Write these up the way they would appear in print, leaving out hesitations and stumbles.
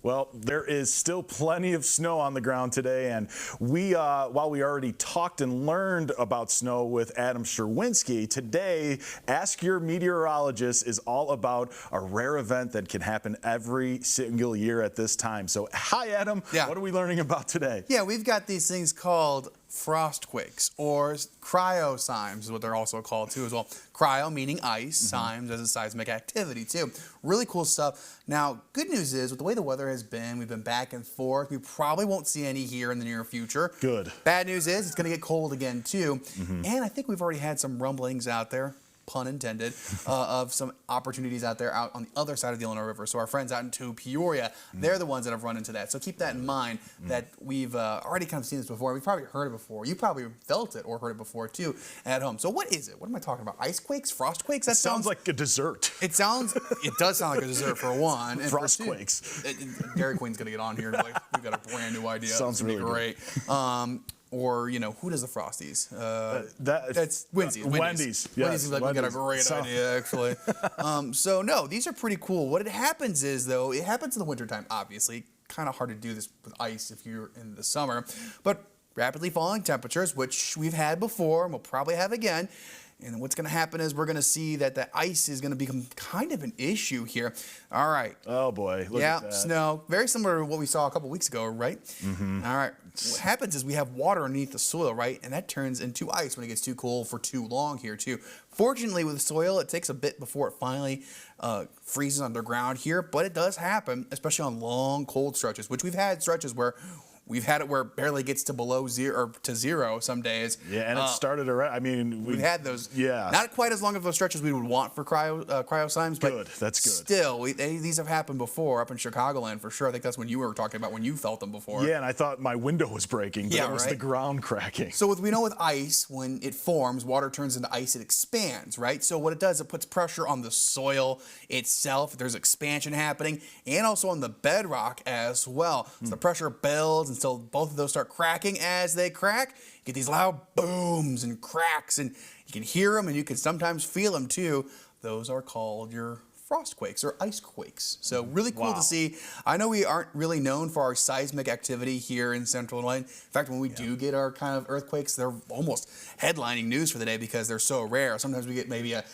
Well, there is still plenty of snow on the ground today, and while we already talked and learned about snow with Adam Sherwinski, today Ask Your Meteorologist is all about a rare event that can happen every single year at this time. So, hi Adam, what are we learning about today? Yeah, we've got these things called frost quakes, or cryoseism is what they're also called too as well. Cryo meaning ice, seism as a seismic activity too. Really cool stuff. Now, good news is with the way the weather has been, we've been back and forth. We probably won't see any here in the near future. Good. Bad news is it's going to get cold again too. And I think we've already had some rumblings out there, pun intended, of some opportunities out there out on the other side of the Illinois River. So our friends out into Peoria, they're the ones that have run into that. So keep that in mind that we've already kind of seen this before. We've probably heard it before. You probably felt it or heard it before too at home. So what is it? What am I talking about? Ice quakes? Frost quakes? That sounds like a dessert. It does sound like a dessert for one. And frost quakes. Dairy Queen's going to get on here. Like, we've got a brand new idea. Sounds really great. Or, you know, who does the Frosties? That's Wendy's. Wendy's. Yes, Wendy's seems like we got a great idea, actually. So, no, these are pretty cool. What it happens is, though, it happens in the wintertime, obviously. Kind of hard to do this with ice if you're in the summer. But rapidly falling temperatures, which we've had before and we'll probably have again. And what's going to happen is we're going to see that the ice is going to become kind of an issue here. All right. Oh, boy. Look at that. Snow. Very similar to what we saw a couple weeks ago, right? All right. What happens is we have water underneath the soil, right? And that turns into ice when it gets too cold for too long here, too. Fortunately, with soil, it takes a bit before it finally freezes underground here. But it does happen, especially on long, cold stretches, which we've had stretches where we've had it where it barely gets to below zero or to zero some days. Yeah, and it started around. I mean, we've had those. Yeah. Not quite as long of those stretches we would want for cryoseisms. Good. But that's good. Still, these have happened before up in Chicagoland for sure. I think that's when you were talking about when you felt them before. Yeah, and I thought my window was breaking, but it was the ground cracking. So we know with ice, when it forms, water turns into ice, it expands, right? So what it does, it puts pressure on the soil itself. There's expansion happening, and also on the bedrock as well. So the pressure builds until both of those start cracking. As they crack, you get these loud booms and cracks, and you can hear them, and you can sometimes feel them too. Those are called your frost quakes or ice quakes. So really cool to see. I know we aren't really known for our seismic activity here in Central Illinois. In fact, when we do get our kind of earthquakes, they're almost headlining news for the day because they're so rare. Sometimes we get maybe a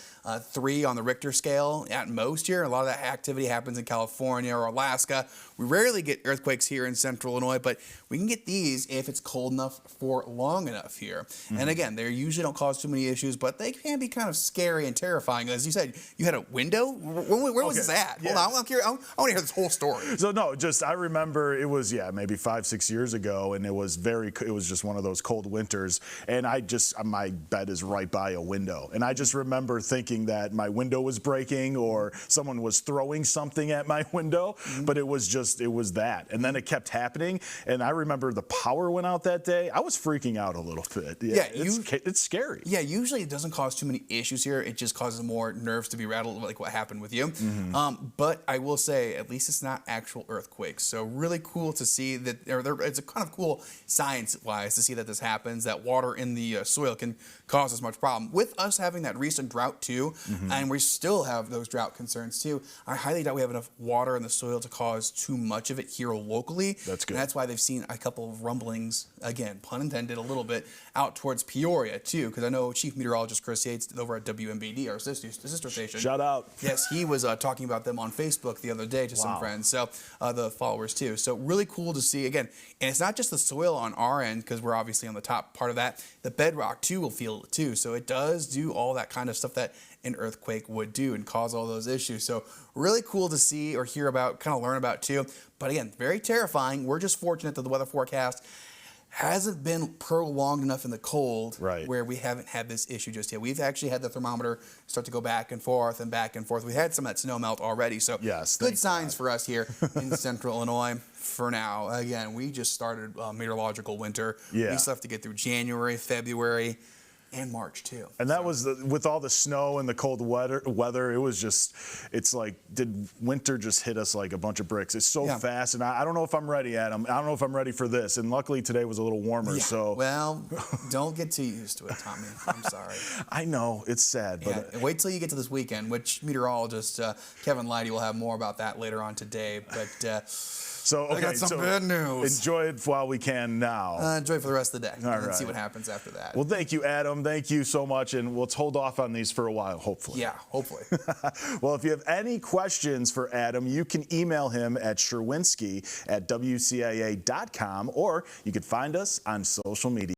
3 on the Richter scale at most here. A lot of that activity happens in California or Alaska. We rarely get earthquakes here in Central Illinois, but we can get these if it's cold enough for long enough here. And again, they usually don't cause too many issues, but they can be kind of scary and terrifying. As you said, you had a window? Where was this at? Hold on, I'm curious. I want to hear this whole story. So no, I remember it was, maybe 5-6 years ago, and it was just one of those cold winters, and my bed is right by a window, and I just remember thinking that my window was breaking or someone was throwing something at my window, but it was that. And then it kept happening, and I remember the power went out that day. I was freaking out a little bit. It's scary. Yeah, usually it doesn't cause too many issues here. It just causes more nerves to be rattled, like what happened with you. But I will say, at least it's not actual earthquakes. So really cool to see that, it's a kind of cool science-wise to see that this happens, that water in the soil can cause this much problem. With us having that recent drought too, and we still have those drought concerns too, I highly doubt we have enough water in the soil to cause too much of it here locally. That's good. And that's why they've seen a couple of rumblings, again, pun intended, a little bit, out towards Peoria too, because I know Chief Meteorologist Chris Yates over at WMBD, our sister station. Shout out. Yes, he was talking about them on Facebook the other day to some friends, so the followers too. So really cool to see, again, and it's not just the soil on our end, because we're obviously on the top part of that. The bedrock too will feel it too, so it does do all that kind of stuff that an earthquake would do and cause all those issues. So really cool to see or hear about, kind of learn about too. But again, very terrifying. We're just fortunate that the weather forecast hasn't been prolonged enough in the cold where we haven't had this issue just yet. We've actually had the thermometer start to go back and forth and back and forth. We had some of that snow melt already, so good signs for us here in Central Illinois for now. Again, we just started meteorological winter. We still have to get through January, February, and March too. And that was with all the snow and the cold weather, it was just, it's like, did winter just hit us like a bunch of bricks? It's so fast, and I don't know if I'm ready, Adam. I don't know if I'm ready for this. And luckily today was a little warmer, so. Well, don't get too used to it, Tommy. I'm sorry. I know, it's sad. But wait till you get to this weekend, which meteorologist Kevin Leidy will have more about that later on today. But So, okay, I got some bad news. Enjoy it while we can now. Enjoy it for the rest of the day. All And right. see what happens after that. Well, thank you, Adam. Thank you so much, and let's hold off on these for a while, hopefully. Yeah, hopefully. Well, if you have any questions for Adam, you can email him at Sherwinski@WCIA.com, or you can find us on social media.